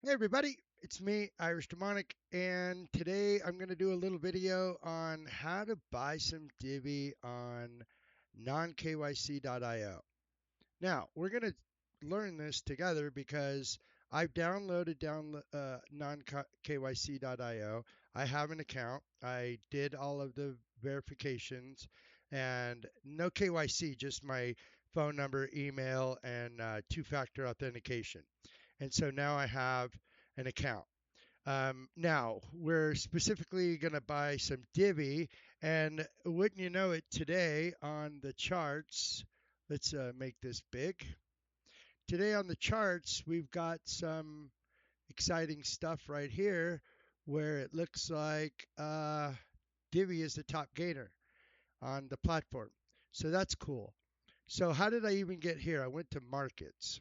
Hey everybody, it's me, Irish Demonic, and today I'm going to do a little video on how to buy some Divi on non-KYC.io. Now, we're going to learn this together because I've downloaded non-KYC.io. I have an account. I did all of the verifications and no KYC, just my phone number, email, and two-factor authentication. And so now I have an account. Now we're specifically going to buy some Divi, and wouldn't you know it, today on the charts, let's make this big. Today on the charts, we've got some exciting stuff right here where it looks like Divi is the top gainer on the platform. So that's cool. So how did I even get here? I went to markets.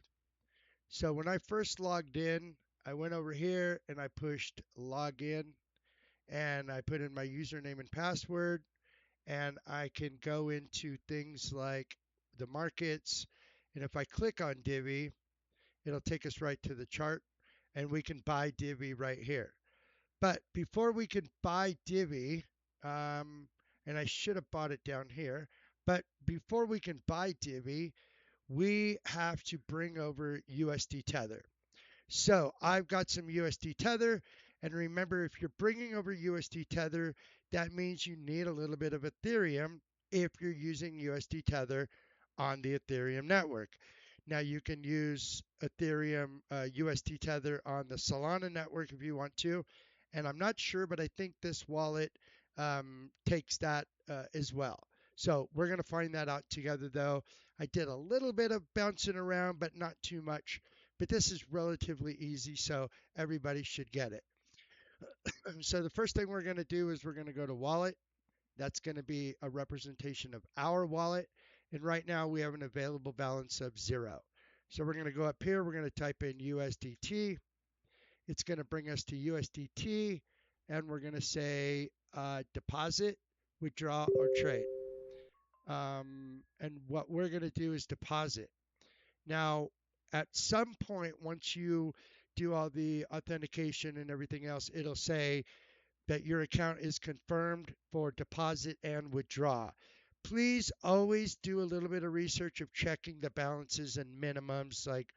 So when I first logged in, I went over here and I pushed login and I put in my username and password, and I can go into things like the markets. And if I click on Divi, it'll take us right to the chart and we can buy Divi right here. But before we can buy Divi, and I should have bought it down here, but before we can buy Divi, we have to bring over USD Tether. So I've got some USD Tether. And remember, if you're bringing over USD Tether, that means you need a little bit of Ethereum if you're using USD Tether on the Ethereum network. Now you can use Ethereum USD Tether on the Solana network if you want to. And I'm not sure, but I think this wallet takes that as well. So we're going to find that out together, though. I did a little bit of bouncing around, but not too much. But this is relatively easy, so everybody should get it. So the first thing we're going to do is we're going to go to wallet. That's going to be a representation of our wallet. And right now we have an available balance of 0. So we're going to go up here. We're going to type in USDT. It's going to bring us to USDT. And we're going to say deposit, withdraw, or trade. And what we're going to do is deposit. Now, at some point, once you do all the authentication and everything else, it'll say that your account is confirmed for deposit and withdraw. Please always do a little bit of research of checking the balances and minimums. Like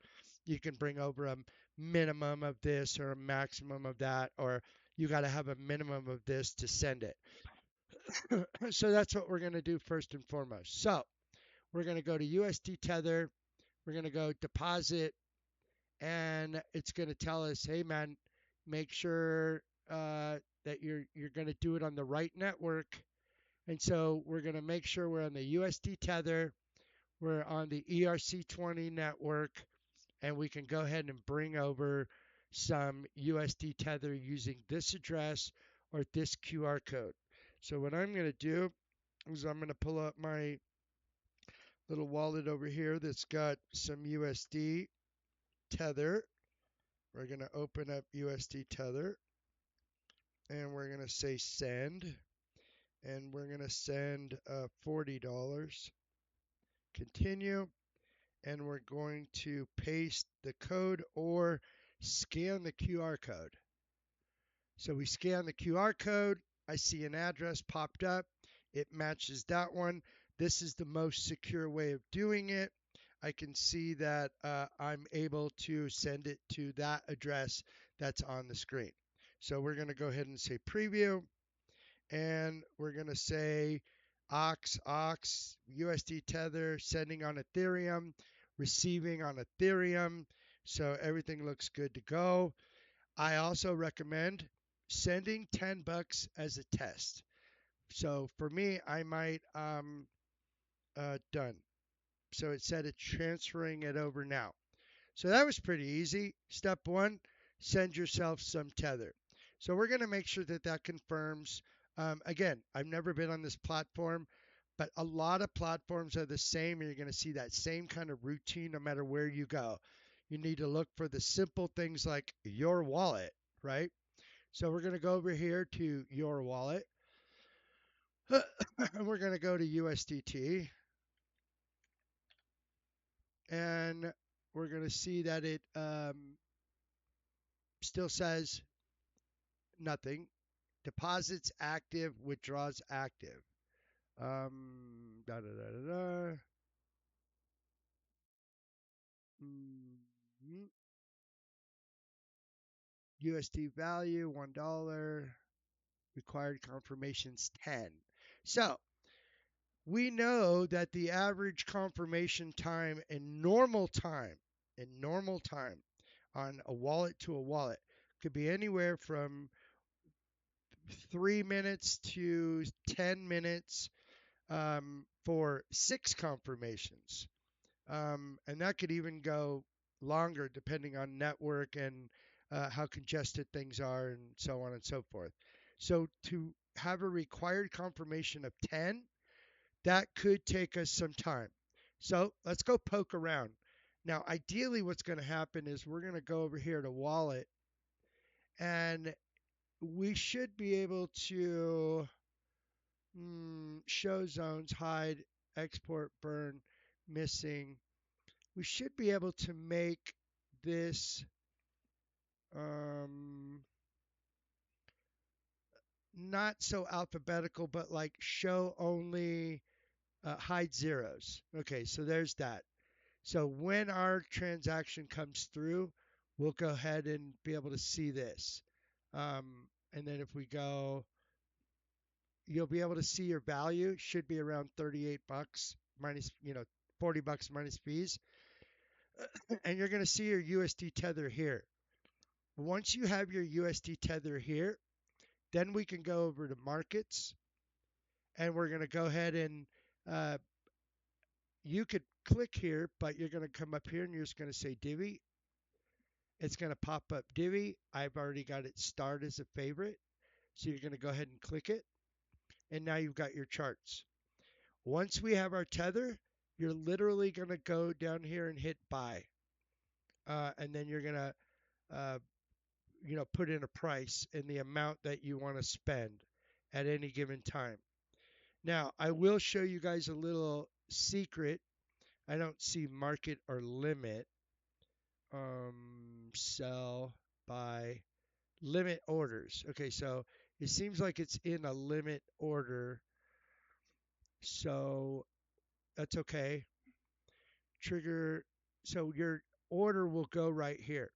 you can bring over a minimum of this or a maximum of that, or you got to have a minimum of this to send it. So that's what we're going to do first and foremost. So we're going to go to USD Tether. We're going to go deposit, and it's going to tell us, hey man, make sure that you're going to do it on the right network. And so we're going to make sure we're on the USD Tether, we're on the ERC20 network, and we can go ahead and bring over some USD Tether using this address or this QR code. So what I'm going to do is I'm going to pull up my little wallet over here that's got some USD Tether. We're going to open up USD Tether and we're going to say send, and we're going to send $40. Continue, and we're going to paste the code or scan the QR code. So we scan the QR code. I see an address popped up. It matches that one. This is the most secure way of doing it. I can see that I'm able to send it to that address that's on the screen. So we're going to go ahead and say preview, and we're going to say aux, USD Tether, sending on Ethereum, receiving on Ethereum. So everything looks good to go. I also recommend sending $10 as a test. So for me, I might done. So it said it's transferring it over now. So that was pretty easy. Step one, send yourself some Tether. So we're going to make sure that that confirms. Again, I've never been on this platform, but a lot of platforms are the same, and you're going to see that same kind of routine no matter where you go. You need to look for the simple things like your wallet, right? So we're going to go over here to your wallet. And we're going to go to USDT, and we're going to see that it still says nothing. Deposits active, withdraws active. Da da da da da. Mm, USD value $1. Required confirmations 10. So we know that the average confirmation time in normal time on a wallet to a wallet could be anywhere from 3 minutes to 10 minutes for 6 confirmations. And that could even go longer depending on network and how congested things are and so on and so forth. So to have a required confirmation of 10, that could take us some time. So let's go poke around. Now, ideally, what's going to happen is we're going to go over here to wallet and we should be able to show zones, hide, export, burn, missing. We should be able to make this um, not so alphabetical, but like show only hide zeros. Okay, so there's that. So when our transaction comes through, we'll go ahead and be able to see this. And then if we go, you'll be able to see your value should be around 38 bucks minus, 40 bucks minus fees. And you're going to see your USD tether here. Once you have your USD tether here, then we can go over to markets and we're going to go ahead and uh, you could click here, but you're going to come up here and you're just going to say Divi. It's going to pop up Divi. I've already got it starred as a favorite. So you're going to go ahead and click it. And now you've got your charts. Once we have our tether, you're literally going to go down here and hit buy. And then you're going to, uh, put in a price and the amount that you want to spend at any given time. Now, I will show you guys a little secret. I don't see market or limit. Sell, buy, limit orders. Okay, so it seems like it's in a limit order. So that's okay. Trigger. So your order will go right here.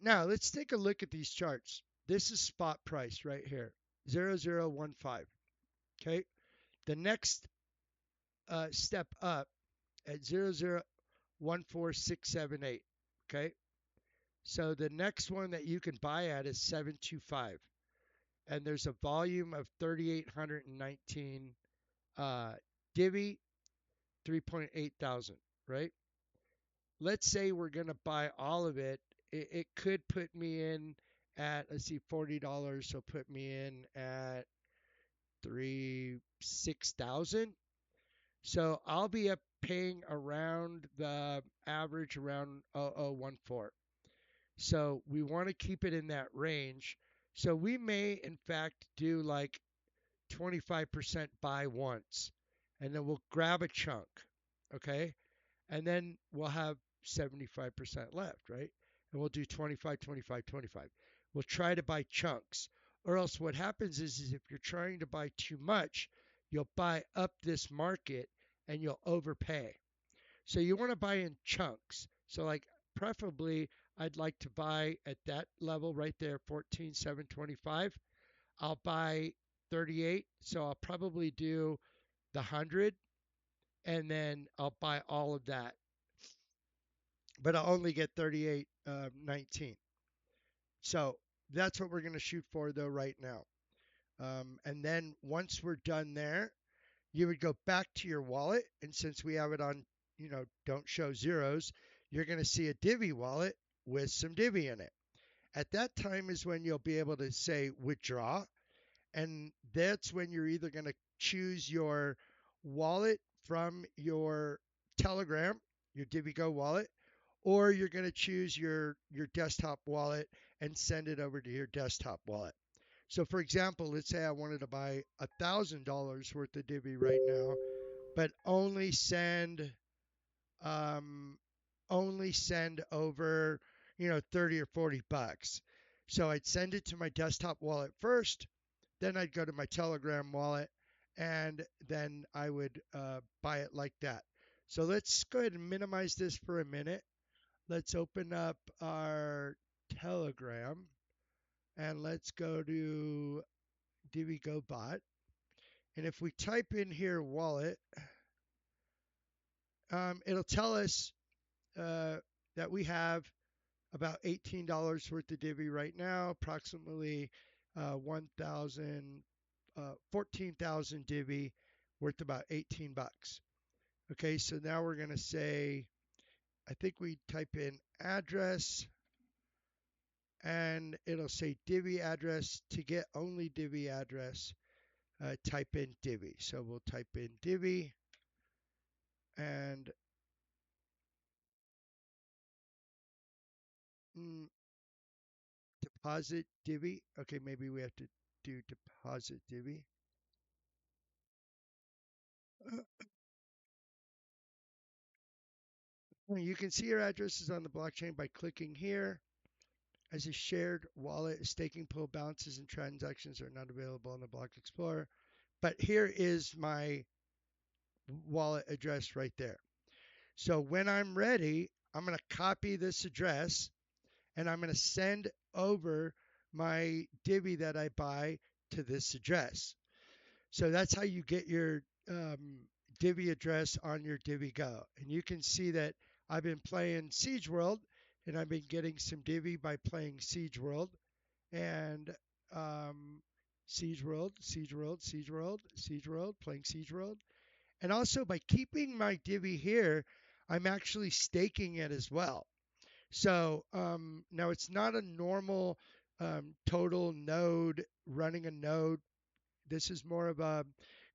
Now let's take a look at these charts. This is spot price right here, 0015. Okay. The next step up at 0014678. Okay. So the next one that you can buy at is 725. And there's a volume of 3,819 Divi, 3.8 thousand, right? Let's say we're going to buy all of it. It could put me in at, let's see, $40. So put me in at 6,000. So I'll be up paying around the average around 0014. So we want to keep it in that range. So we may, in fact, do like 25% buy once, and then we'll grab a chunk, okay? And then we'll have 75% left, right? And we'll do 25, 25, 25. We'll try to buy chunks. Or else what happens is if you're trying to buy too much, you'll buy up this market and you'll overpay. So you want to buy in chunks. So like preferably I'd like to buy at that level right there, 14,725. I'll buy 38. So I'll probably do the 100 and then I'll buy all of that. But I'll only get 38.19. So that's what we're going to shoot for though right now. And then once we're done there, you would go back to your wallet. And since we have it on, don't show zeros, you're going to see a Divi wallet with some Divi in it. At that time is when you'll be able to say withdraw. And that's when you're either going to choose your wallet from your Telegram, your DiviGo wallet, or you're going to choose your desktop wallet and send it over to your desktop wallet. So for example, let's say I wanted to buy $1,000 worth of Divi right now, but only send over 30 or 40 bucks. So I'd send it to my desktop wallet first, then I'd go to my Telegram wallet, and then I would buy it like that. So let's go ahead and minimize this for a minute. Let's open up our Telegram and let's go to DiviGo bot. And if we type in here wallet, it'll tell us uh, that we have about $18 worth of Divi right now, approximately 1,000, 14,000 Divi worth about 18 bucks. Okay, so now we're going to say, I think we type in address and it'll say Divi address. To get only Divi address, type in Divi. So we'll type in Divi and mm, deposit Divi. Okay, maybe we have to do deposit Divi. You can see your addresses on the blockchain by clicking here. As a shared wallet, staking pool balances and transactions are not available on the Block Explorer. But here is my wallet address right there. So when I'm ready, I'm going to copy this address and I'm going to send over my Divi that I buy to this address. So that's how you get your Divi address on your DiviGo. And you can see that I've been playing Siege World and I've been getting some Divi by playing Siege World and Siege World, Siege World, Siege World, Siege World, playing Siege World. And also by keeping my Divi here, I'm actually staking it as well. So now it's not a normal total node running a node. This is more of a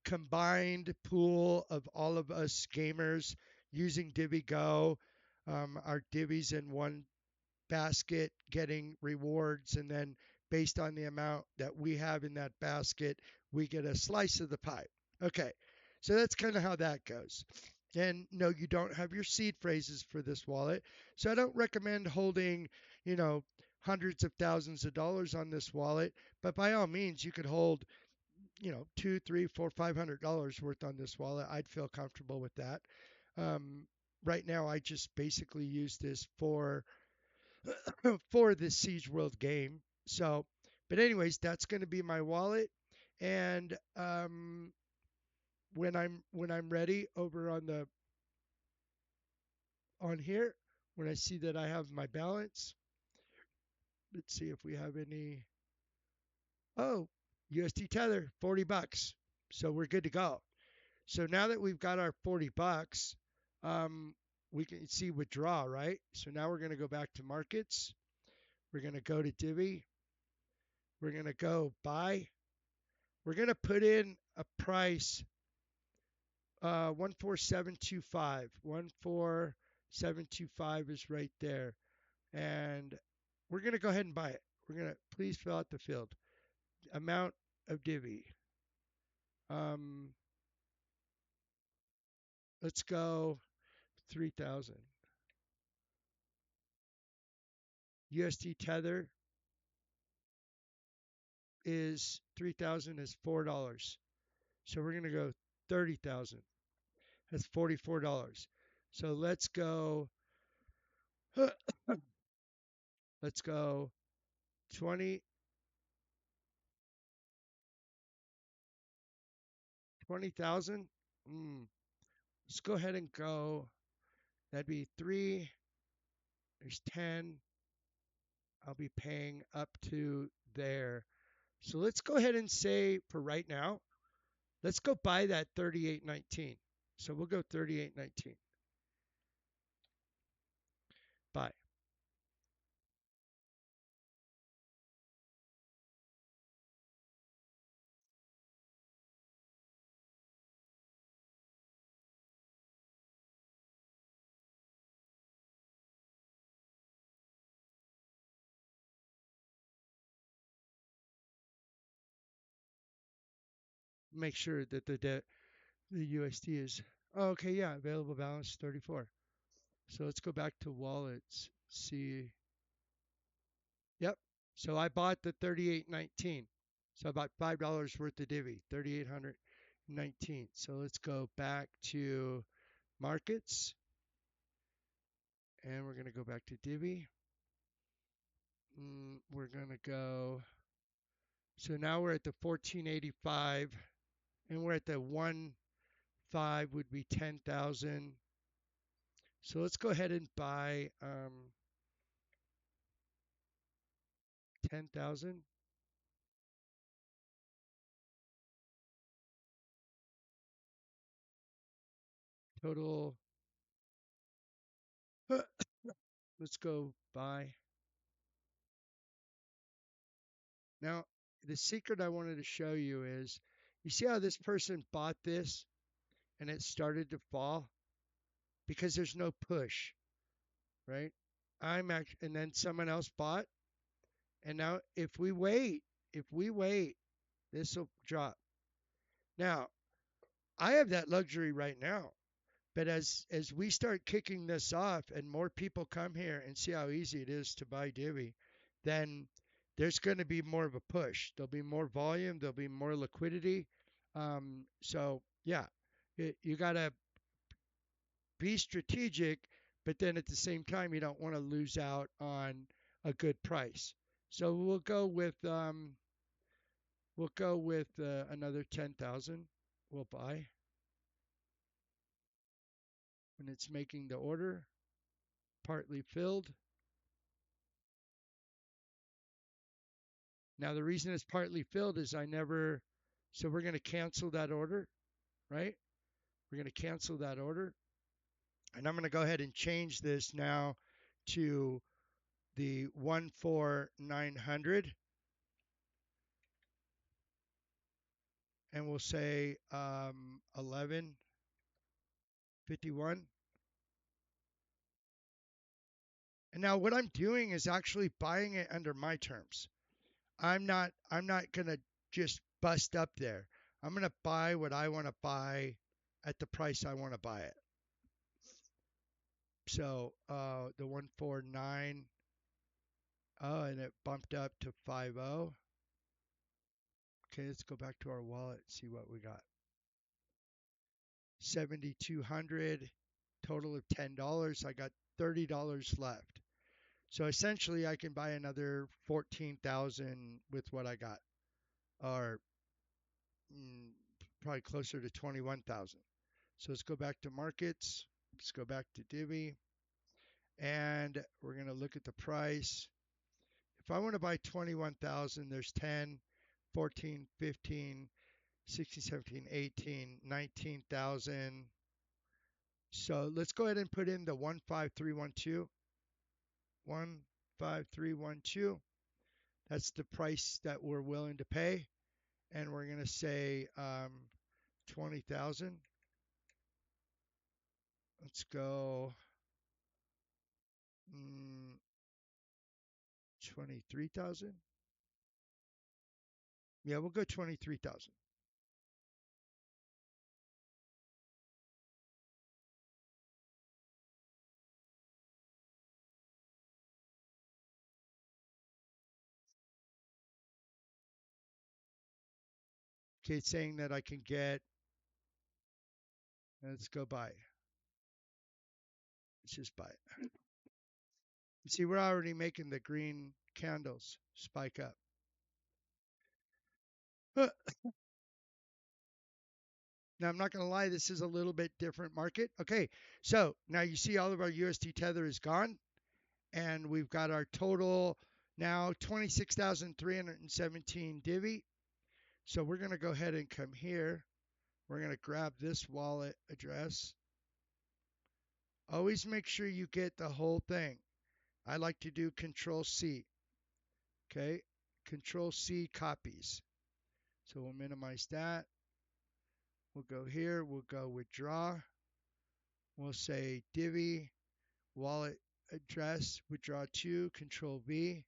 combined pool of all of us gamers using DiviGo. Our Divis in one basket getting rewards, and then based on the amount that we have in that basket, we get a slice of the pie. Okay, so that's kind of how that goes. And no, you don't have your seed phrases for this wallet. So I don't recommend holding, you know, hundreds of thousands of dollars on this wallet. But by all means, you could hold, two, three, four, $500 worth on this wallet. I'd feel comfortable with that. Um, right now, I just basically use this for for this Siege World game. So, but anyways, that's going to be my wallet. And when I'm ready over on here, when I see that I have my balance, let's see if we have any. Oh, USD Tether, 40 bucks. So we're good to go. So now that we've got our 40 bucks, um, we can see withdraw, right? So now we're going to go back to markets. We're going to go to Divi. We're going to go buy. We're going to put in a price 14725. 14725 is right there. And we're going to go ahead and buy it. We're going to please fill out the field. Amount of Divi. Um, let's go 3,000. USD Tether is 3,000 is $4. So we're going to go 30,000. That's $44. So let's go 20 20,000. Let's go ahead and go. That'd be 3. There's 10. I'll be paying up to there. So let's go ahead and say for right now, let's go buy that 38.19. So we'll go 38.19. Buy. Make sure that the USD is okay. Yeah, available balance 34. So let's go back to wallets. See. Yep. So I bought the 38.19. So about $5 worth of Divi, 3,819. So let's go back to markets and we're going to go back to Divi. We're going to go. So now we're at the 1485 and we're at the 1.5 would be 10,000. So let's go ahead and buy 10,000. Total. Let's go buy. Now, the secret I wanted to show you is you see how this person bought this and it started to fall because there's no push, right? And then someone else bought, and now if we wait, this will drop. Now, I have that luxury right now. But as we start kicking this off and more people come here and see how easy it is to buy Divi, then there's going to be more of a push. There'll be more volume. There'll be more liquidity. So yeah, you got to be strategic, but then at the same time you don't want to lose out on a good price. So we'll go with another 10,000. We'll buy when it's making the order partly filled. Now, the reason it's partly filled is so we're going to cancel that order, right? We're going to cancel that order. And I'm going to go ahead and change this now to the 14900. And we'll say 1151. And now what I'm doing is actually buying it under my terms. I'm not going to just bust up there. I'm going to buy what I want to buy at the price I want to buy it. So the 149, oh, and it bumped up to 50. Okay, let's go back to our wallet and see what we got. 7,200, total of $10. I got $30 left. So essentially, I can buy another 14,000 with what I got, or probably closer to 21,000. So let's go back to markets. Let's go back to Divi, and we're going to look at the price. If I want to buy 21,000, there's 10, 14, 15, 16, 17, 18, 19,000. So let's go ahead and put in the 15312. 15312. That's the price that we're willing to pay. And we're going to say 20,000. Let's go 23,000. Yeah, we'll go 23,000. Okay, it's saying that I can get, let's go buy. Let's just buy it. You see, we're already making the green candles spike up. Now, I'm not going to lie, this is a little bit different market. Okay, so now you see all of our USD tether is gone, and we've got our total now 26,317 Divi. So we're going to go ahead and come here. We're going to grab this wallet address. Always make sure you get the whole thing. I like to do Control C. Okay, Control C copies. So we'll minimize that. We'll go here. We'll go withdraw. We'll say Divi wallet address withdraw to Control V,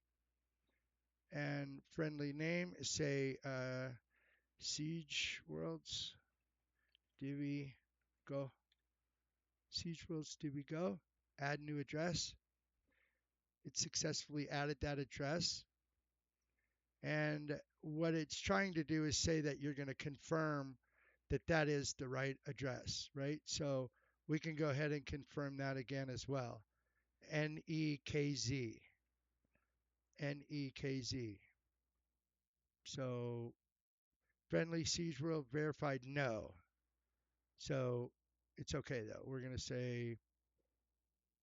and friendly name say Siege Worlds Divi Go. Siege Worlds Divi Go. Add new address. it successfully added that address. And what it's trying to do is say that you're going to confirm that that is the right address, right? So we can go ahead and confirm that again as well. NEKZ. NEKZ. So friendly Siege World verified no. So it's okay though. We're going to say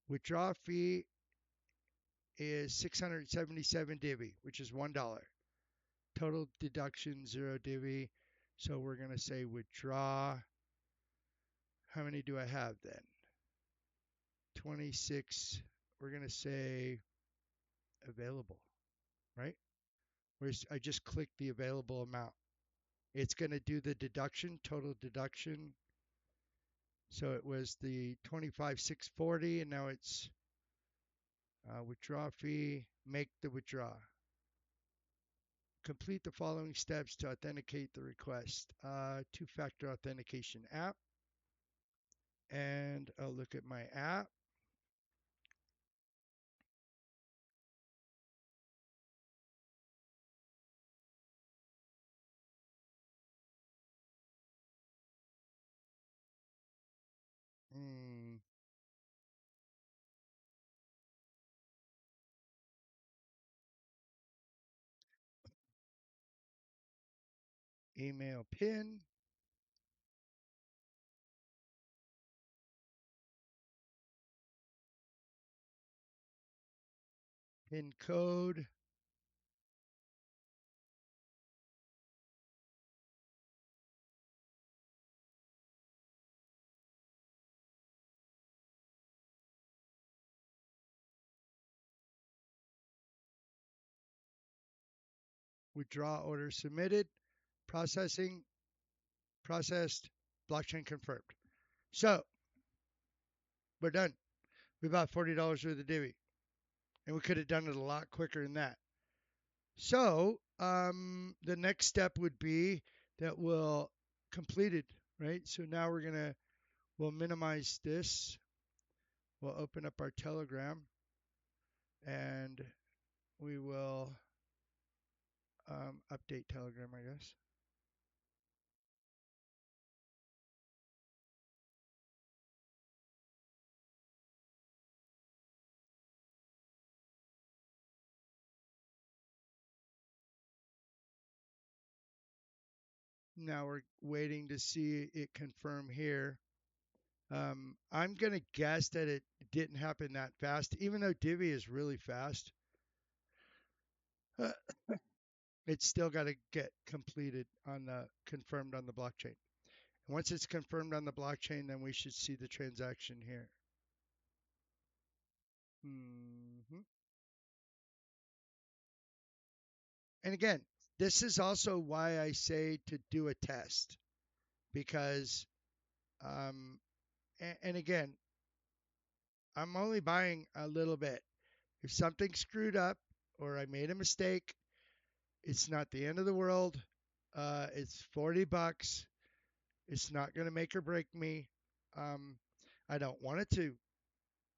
withdraw fee is 677 Divi, which is $1. Total deduction 0 Divi. So we're going to say withdraw. How many do I have then? 26. We're going to say available, right? I just click the available amount. It's going to do the deduction, total deduction. So it was the 25,640, and now it's withdraw fee, make the withdraw. Complete the following steps to authenticate the request. Two-factor authentication app. And I'll look at my app. Hmm. Email PIN. PIN code. Withdraw order submitted. Processing. Processed. Blockchain confirmed. So we're done. We bought $40 worth of Divi, and we could have done it a lot quicker than that. So the next step would be that we'll complete it, right? So now we'll minimize this. We'll open up our Telegram, and we will update Telegram, I guess. Now we're waiting to see it confirm here. I'm going to guess that it didn't happen that fast, even though Divi is really fast. It's still got to get completed confirmed on the blockchain. And once it's confirmed on the blockchain, then we should see the transaction here. Mm-hmm. And again, this is also why I say to do a test because, and again, I'm only buying a little bit. If something screwed up or I made a mistake, it's not the end of the world. It's $40. It's not going to make or break me. I don't want it to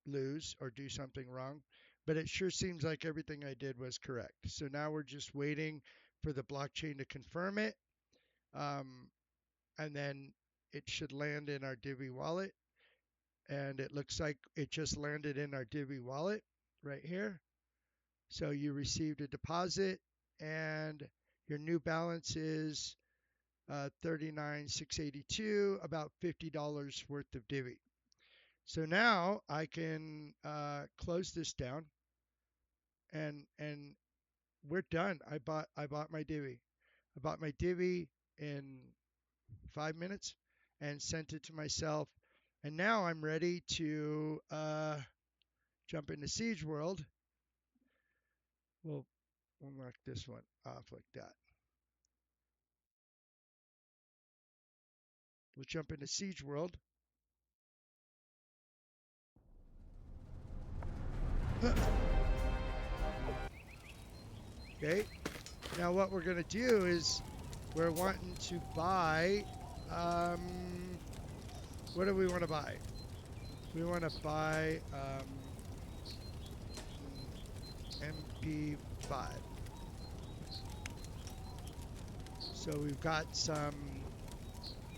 lose or do something wrong, but it sure seems like everything I did was correct. So now we're just waiting for the blockchain to confirm it. And then it should land in our Divi wallet. And it looks like it just landed in our Divi wallet right here. So you received a deposit and your new balance is 39,682, about $50 worth of Divi. So now I can close this down and we're done. I bought my Divi. I bought my Divi in 5 minutes and sent it to myself. And now I'm ready to jump into Siege World. We'll knock this one off like that. We'll jump into Siege World. Okay. Now what we're going to do is we're wanting to buy. What do we want to buy? We want to buy MP5. So we've got some.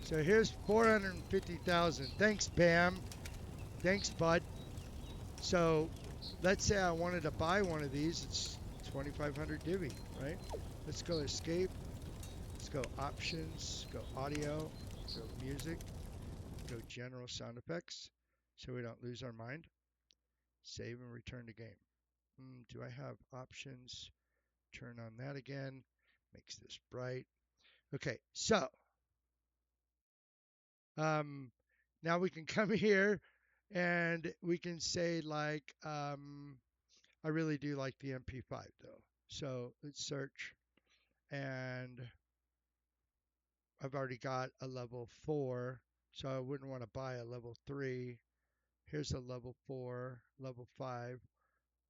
So here's 450,000. Thanks, Bam. Thanks, bud. So let's say I wanted to buy one of these. It's 2,500 Divi, right? Let's go escape. Let's go options, go audio, go music, go general sound effects so we don't lose our mind. Save and return to game. Do I have options? Turn on that again. Makes this bright. Okay, so now we can come here and we can say like, I really do like the MP5 though. So let's search, and I've already got a level 4, so I wouldn't want to buy a level 3. Here's a level 4, level 5.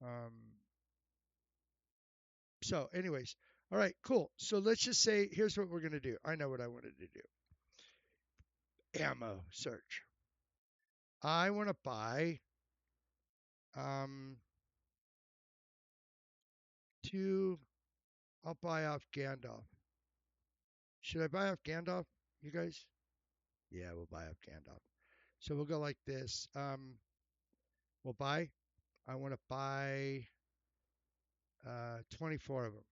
Um, so anyways, all right, cool. So let's just say, here's what we're going to do. I know what I wanted to do. Ammo search. I want to buy um, 2. I'll buy off Gandalf. Should I buy off Gandalf, you guys? Yeah, we'll buy off Gandalf. So we'll go like this. We'll buy. I want to buy 24 of them.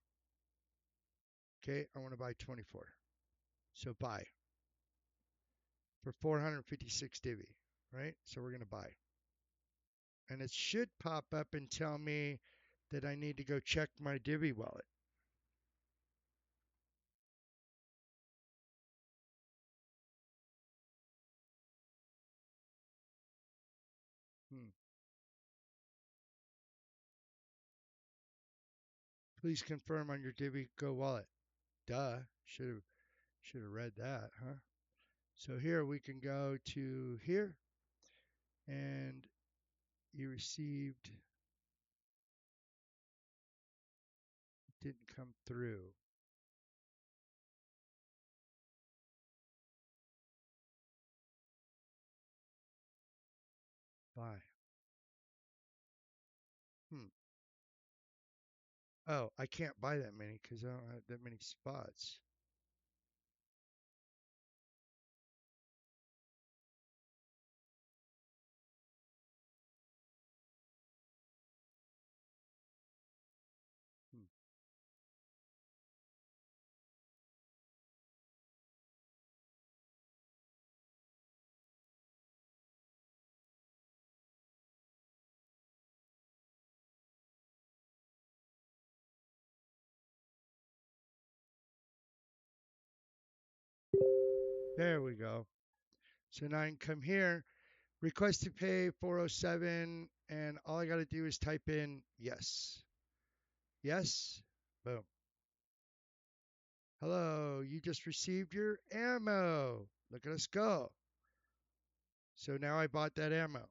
Okay, I want to buy 24. So buy for 456 Divi, right? So we're going to buy. And it should pop up and tell me that I need to go check my Divi wallet. Please confirm on your DiviGo wallet. Duh, should have read that, huh? So here we can go to here, and you received, it didn't come through. Buy. Oh, I can't buy that many because I don't have that many spots. Hmm. There we go. So now I can come here, request to pay 407, and all I got to do is type in yes. Yes. Boom. Hello, you just received your ammo. Look at us go. So now I bought that ammo.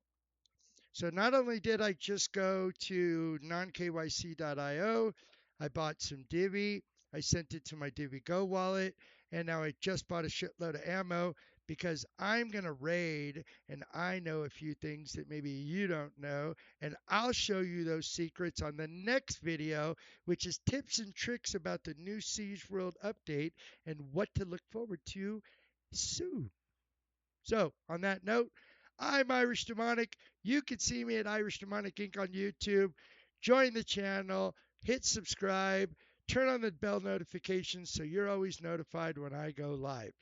So not only did I just go to nonkyc.io, I bought some Divi, I sent it to my DiviGo wallet, and now I just bought a shitload of ammo because I'm going to raid and I know a few things that maybe you don't know, and I'll show you those secrets on the next video, which is tips and tricks about the new Siege World update and what to look forward to soon. So, on that note, I'm Irish Demonic. You can see me at Irish Demonic Inc. on YouTube. Join the channel, hit subscribe, turn on the bell notifications so you're always notified when I go live,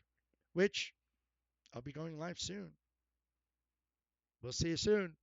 which I'll be going live soon. We'll see you soon.